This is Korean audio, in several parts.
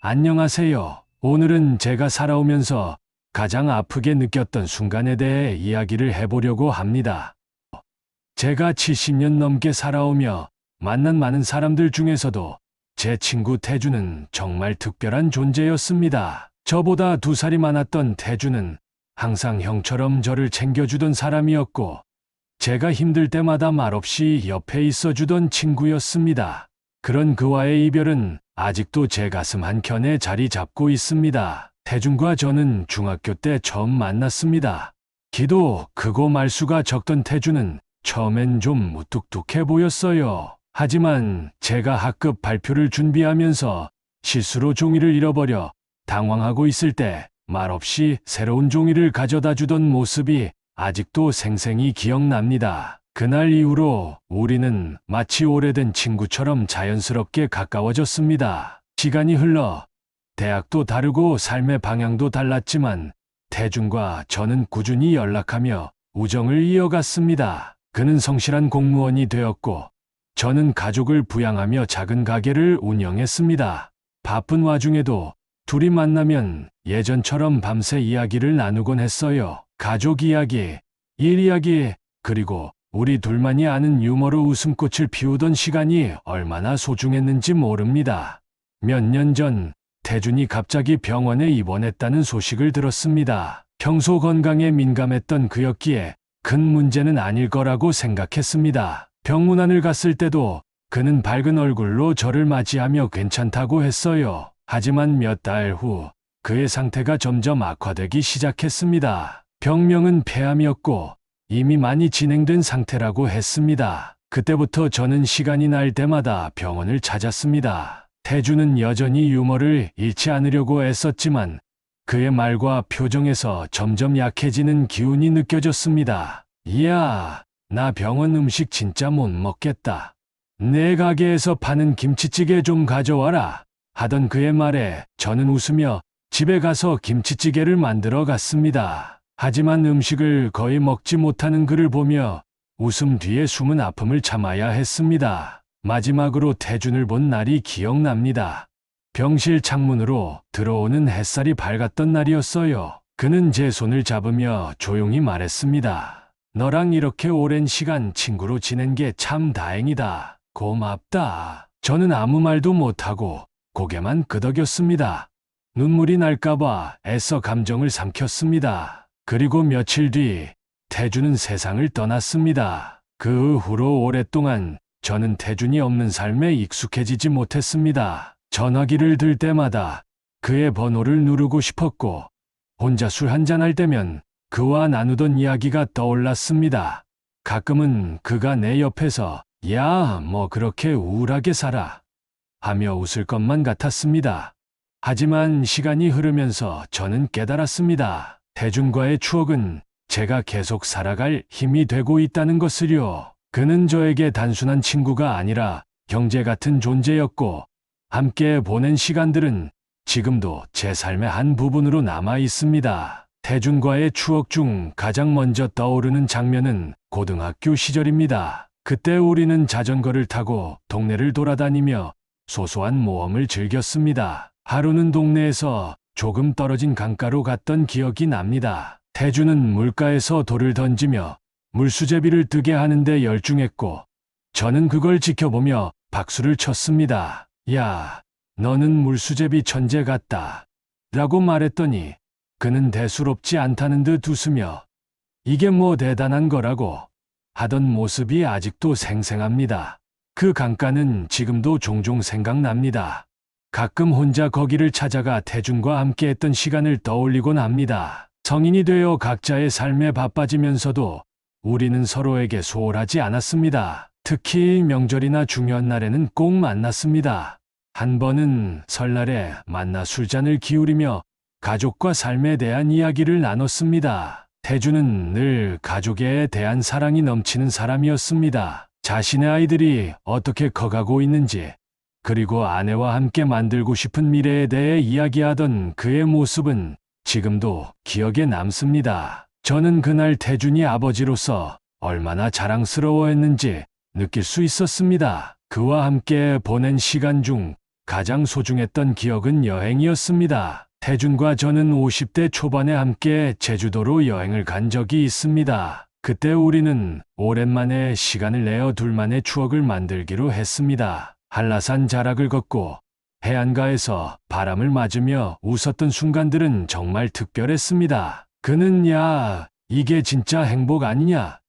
안녕하세요. 오늘은 제가 살아오면서 가장 아프게 느꼈던 순간에 대해 이야기를 해보려고 합니다. 제가 70년 넘게 살아오며 만난 많은 사람들 중에서도 제 친구 태주는 정말 특별한 존재였습니다. 저보다 2살이 많았던 태주는 항상 형처럼 저를 챙겨주던 사람이었고, 제가 힘들 때마다 말없이 옆에 있어주던 친구였습니다. 그런 그와의 이별은 아직도 제 가슴 한켠에 자리 잡고 있습니다. 태준과 저는 중학교 때 처음 만났습니다. 키도 크고 말수가 적던 태준은 처음엔 좀 무뚝뚝해 보였어요. 하지만 제가 학급 발표를 준비하면서 실수로 종이를 잃어버려 당황하고 있을 때 말없이 새로운 종이를 가져다 주던 모습이 아직도 생생히 기억납니다. 그날 이후로 우리는 마치 오래된 친구처럼 자연스럽게 가까워졌습니다. 시간이 흘러 대학도 다르고 삶의 방향도 달랐지만 태준과 저는 꾸준히 연락하며 우정을 이어갔습니다. 그는 성실한 공무원이 되었고, 저는 가족을 부양하며 작은 가게를 운영했습니다. 바쁜 와중에도 둘이 만나면 예전처럼 밤새 이야기를 나누곤 했어요. 가족 이야기, 일 이야기, 그리고 우리 둘만이 아는 유머로 웃음꽃을 피우던 시간이 얼마나 소중했는지 모릅니다. 몇 년 전 태준이 갑자기 병원에 입원했다는 소식을 들었습니다. 평소 건강에 민감했던 그였기에 큰 문제는 아닐 거라고 생각했습니다. 병문안을 갔을 때도 그는 밝은 얼굴로 저를 맞이하며 괜찮다고 했어요. 하지만 몇 달 후 그의 상태가 점점 악화되기 시작했습니다. 병명은 폐암이었고 이미 많이 진행된 상태라고 했습니다. 그때부터 저는 시간이 날 때마다 병원을 찾았습니다. 태주는 여전히 유머를 잃지 않으려고 애썼지만 그의 말과 표정에서 점점 약해지는 기운이 느껴졌습니다. 이야, 나 병원 음식 진짜 못 먹겠다. 내 가게에서 파는 김치찌개 좀 가져와라 하던 그의 말에 저는 웃으며 집에 가서 김치찌개를 만들어 갔습니다. 하지만 음식을 거의 먹지 못하는 그를 보며 웃음 뒤에 숨은 아픔을 참아야 했습니다. 마지막으로 태준을 본 날이 기억납니다. 병실 창문으로 들어오는 햇살이 밝았던 날이었어요. 그는 제 손을 잡으며 조용히 말했습니다. 너랑 이렇게 오랜 시간 친구로 지낸 게 참 다행이다. 고맙다. 저는 아무 말도 못하고 고개만 끄덕였습니다. 눈물이 날까봐 애써 감정을 삼켰습니다. 그리고 며칠 뒤 태준은 세상을 떠났습니다. 그 후로 오랫동안 저는 태준이 없는 삶에 익숙해지지 못했습니다. 전화기를 들 때마다 그의 번호를 누르고 싶었고, 혼자 술 한잔할 때면 그와 나누던 이야기가 떠올랐습니다. 가끔은 그가 내 옆에서 야, 뭐 그렇게 우울하게 살아 하며 웃을 것만 같았습니다. 하지만 시간이 흐르면서 저는 깨달았습니다. 태준과의 추억은 제가 계속 살아갈 힘이 되고 있다는 것을요. 그는 저에게 단순한 친구가 아니라 형제 같은 존재였고, 함께 보낸 시간들은 지금도 제 삶의 한 부분으로 남아 있습니다. 태준과의 추억 중 가장 먼저 떠오르는 장면은 고등학교 시절입니다. 그때 우리는 자전거를 타고 동네를 돌아다니며 소소한 모험을 즐겼습니다. 하루는 동네에서 조금 떨어진 강가로 갔던 기억이 납니다. 태준은 물가에서 돌을 던지며 물수제비를 뜨게 하는데 열중했고, 저는 그걸 지켜보며 박수를 쳤습니다. 야, 너는 물수제비 천재 같다 라고 말했더니 그는 대수롭지 않다는 듯 웃으며 이게 뭐 대단한 거라고 하던 모습이 아직도 생생합니다. 그 강가는 지금도 종종 생각납니다. 가끔 혼자 거기를 찾아가 태준과 함께했던 시간을 떠올리곤 합니다. 성인이 되어 각자의 삶에 바빠지면서도 우리는 서로에게 소홀하지 않았습니다. 특히 명절이나 중요한 날에는 꼭 만났습니다. 한 번은 설날에 만나 술잔을 기울이며 가족과 삶에 대한 이야기를 나눴습니다. 태준은 늘 가족에 대한 사랑이 넘치는 사람이었습니다. 자신의 아이들이 어떻게 커가고 있는지, 그리고 아내와 함께 만들고 싶은 미래에 대해 이야기하던 그의 모습은 지금도 기억에 남습니다. 저는 그날 태준이 아버지로서 얼마나 자랑스러워했는지 느낄 수 있었습니다. 그와 함께 보낸 시간 중 가장 소중했던 기억은 여행이었습니다. 태준과 저는 50대 초반에 함께 제주도로 여행을 간 적이 있습니다. 그때 우리는 오랜만에 시간을 내어 둘만의 추억을 만들기로 했습니다. 한라산 자락을 걷고 해안가에서 바람을 맞으며 웃었던 순간들은 정말 특별했습니다. 그는 야, 이게 진짜 행복 아니냐?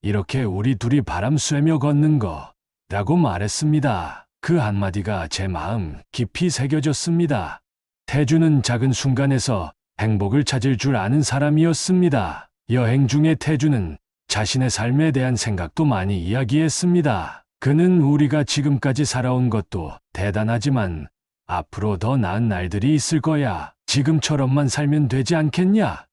이렇게 우리 둘이 바람 쐬며 걷는 거 라고 말했습니다. 그 한마디가 제 마음 깊이 새겨졌습니다. 태준은 작은 순간에서 행복을 찾을 줄 아는 사람이었습니다. 여행 중에 태준은 자신의 삶에 대한 생각도 많이 이야기했습니다. 그는 우리가 지금까지 살아온 것도 대단하지만 앞으로 더 나은 날들이 있을 거야. 지금처럼만 살면 되지 않겠냐?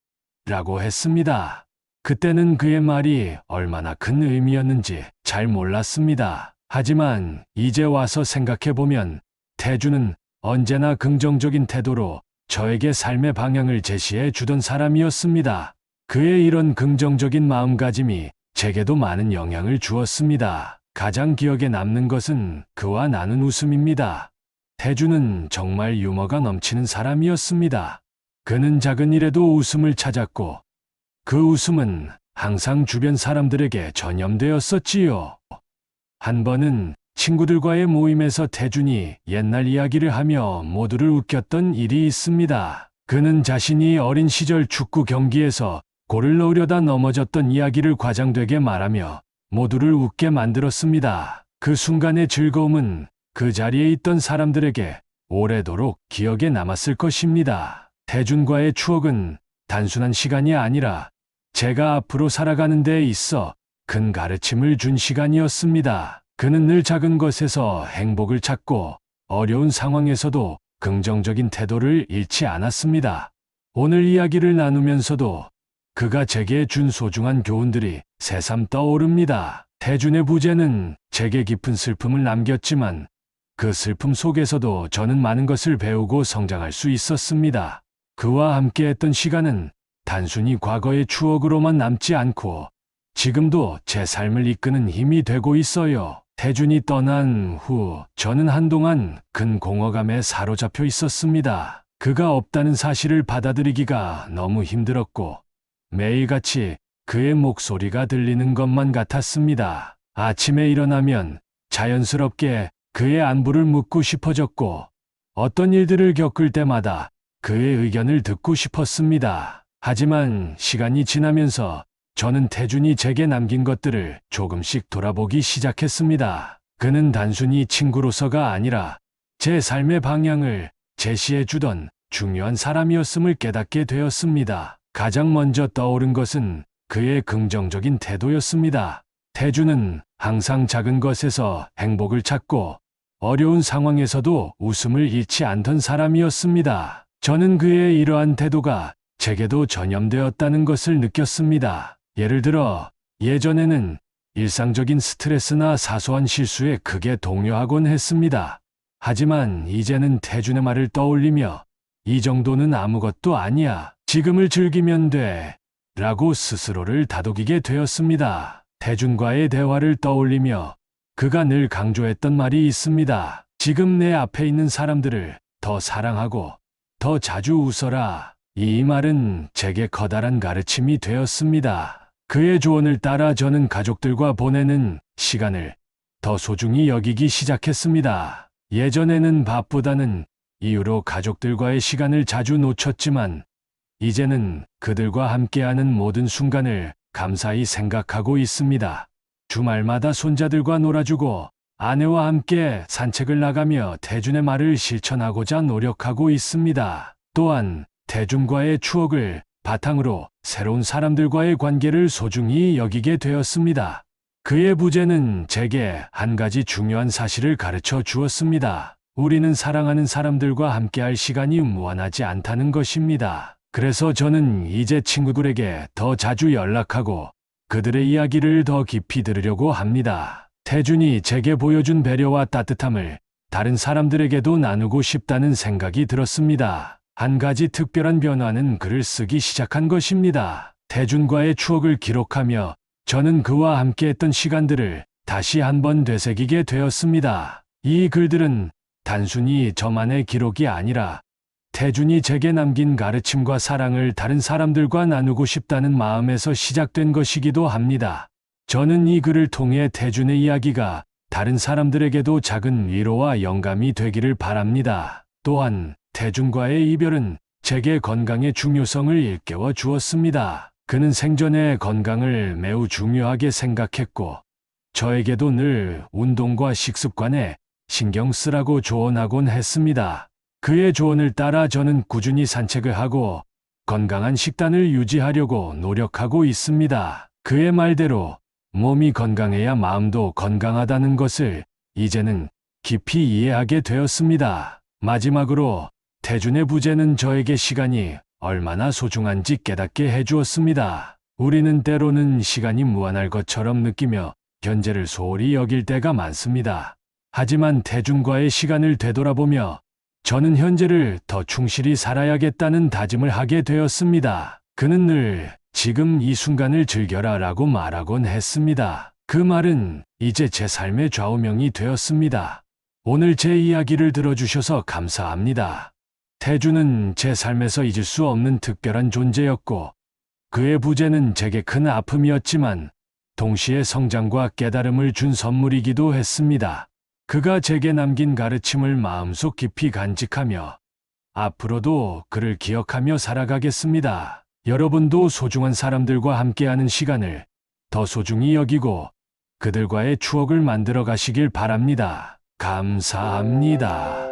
라고 했습니다. 그때는 그의 말이 얼마나 큰 의미였는지 잘 몰랐습니다. 하지만 이제 와서 생각해보면 태준은 언제나 긍정적인 태도로 저에게 삶의 방향을 제시해 주던 사람이었습니다. 그의 이런 긍정적인 마음가짐이 제게도 많은 영향을 주었습니다. 가장 기억에 남는 것은 그와 나눈 웃음입니다. 태준은 정말 유머가 넘치는 사람이었습니다. 그는 작은 일에도 웃음을 찾았고 그 웃음은 항상 주변 사람들에게 전염되었었지요. 한 번은 친구들과의 모임에서 태준이 옛날 이야기를 하며 모두를 웃겼던 일이 있습니다. 그는 자신이 어린 시절 축구 경기에서 골을 넣으려다 넘어졌던 이야기를 과장되게 말하며 모두를 웃게 만들었습니다. 그 순간의 즐거움은 그 자리에 있던 사람들에게 오래도록 기억에 남았을 것입니다. 태준과의 추억은 단순한 시간이 아니라 제가 앞으로 살아가는 데 있어 큰 가르침을 준 시간이었습니다. 그는 늘 작은 것에서 행복을 찾고 어려운 상황에서도 긍정적인 태도를 잃지 않았습니다. 오늘 이야기를 나누면서도 그가 제게 준 소중한 교훈들이 새삼 떠오릅니다. 태준의 부재는 제게 깊은 슬픔을 남겼지만 그 슬픔 속에서도 저는 많은 것을 배우고 성장할 수 있었습니다. 그와 함께했던 시간은 단순히 과거의 추억으로만 남지 않고 지금도 제 삶을 이끄는 힘이 되고 있어요. 태준이 떠난 후 저는 한동안 큰 공허감에 사로잡혀 있었습니다. 그가 없다는 사실을 받아들이기가 너무 힘들었고 매일같이 그의 목소리가 들리는 것만 같았습니다. 아침에 일어나면 자연스럽게 그의 안부를 묻고 싶어졌고 어떤 일들을 겪을 때마다 그의 의견을 듣고 싶었습니다. 하지만 시간이 지나면서 저는 태준이 제게 남긴 것들을 조금씩 돌아보기 시작했습니다. 그는 단순히 친구로서가 아니라 제 삶의 방향을 제시해 주던 중요한 사람이었음을 깨닫게 되었습니다. 가장 먼저 떠오른 것은 그의 긍정적인 태도였습니다. 태준은 항상 작은 것에서 행복을 찾고 어려운 상황에서도 웃음을 잃지 않던 사람이었습니다. 저는 그의 이러한 태도가 제게도 전염되었다는 것을 느꼈습니다. 예를 들어 예전에는 일상적인 스트레스나 사소한 실수에 크게 동요하곤 했습니다. 하지만 이제는 태준의 말을 떠올리며 이 정도는 아무것도 아니야. 지금을 즐기면 돼. 라고 스스로를 다독이게 되었습니다. 태준과의 대화를 떠올리며 그가 늘 강조했던 말이 있습니다. 지금 내 앞에 있는 사람들을 더 사랑하고 더 자주 웃어라. 이 말은 제게 커다란 가르침이 되었습니다. 그의 조언을 따라 저는 가족들과 보내는 시간을 더 소중히 여기기 시작했습니다. 예전에는 바쁘다는 이유로 가족들과의 시간을 자주 놓쳤지만 이제는 그들과 함께하는 모든 순간을 감사히 생각하고 있습니다. 주말마다 손자들과 놀아주고 아내와 함께 산책을 나가며 태준의 말을 실천하고자 노력하고 있습니다. 또한 태준과의 추억을 바탕으로 새로운 사람들과의 관계를 소중히 여기게 되었습니다. 그의 부재는 제게 한 가지 중요한 사실을 가르쳐 주었습니다. 우리는 사랑하는 사람들과 함께할 시간이 무한하지 않다는 것입니다. 그래서 저는 이제 친구들에게 더 자주 연락하고 그들의 이야기를 더 깊이 들으려고 합니다. 태준이 제게 보여준 배려와 따뜻함을 다른 사람들에게도 나누고 싶다는 생각이 들었습니다. 한 가지 특별한 변화는 글을 쓰기 시작한 것입니다. 태준과의 추억을 기록하며 저는 그와 함께했던 시간들을 다시 한번 되새기게 되었습니다. 이 글들은 단순히 저만의 기록이 아니라 태준이 제게 남긴 가르침과 사랑을 다른 사람들과 나누고 싶다는 마음에서 시작된 것이기도 합니다. 저는 이 글을 통해 태준의 이야기가 다른 사람들에게도 작은 위로와 영감이 되기를 바랍니다. 또한 태준과의 이별은 제게 건강의 중요성을 일깨워 주었습니다. 그는 생전에 건강을 매우 중요하게 생각했고 저에게도 늘 운동과 식습관에 신경 쓰라고 조언하곤 했습니다. 그의 조언을 따라 저는 꾸준히 산책을 하고 건강한 식단을 유지하려고 노력하고 있습니다. 그의 말대로 몸이 건강해야 마음도 건강하다는 것을 이제는 깊이 이해하게 되었습니다. 마지막으로 태준의 부재는 저에게 시간이 얼마나 소중한지 깨닫게 해주었습니다. 우리는 때로는 시간이 무한할 것처럼 느끼며 현재를 소홀히 여길 때가 많습니다. 하지만 태준과의 시간을 되돌아보며 저는 현재를 더 충실히 살아야겠다는 다짐을 하게 되었습니다. 그는 늘 지금 이 순간을 즐겨라 라고 말하곤 했습니다. 그 말은 이제 제 삶의 좌우명이 되었습니다. 오늘 제 이야기를 들어주셔서 감사합니다. 태준은 제 삶에서 잊을 수 없는 특별한 존재였고 그의 부재는 제게 큰 아픔이었지만 동시에 성장과 깨달음을 준 선물이기도 했습니다. 그가 제게 남긴 가르침을 마음속 깊이 간직하며 앞으로도 그를 기억하며 살아가겠습니다. 여러분도 소중한 사람들과 함께하는 시간을 더 소중히 여기고 그들과의 추억을 만들어 가시길 바랍니다. 감사합니다.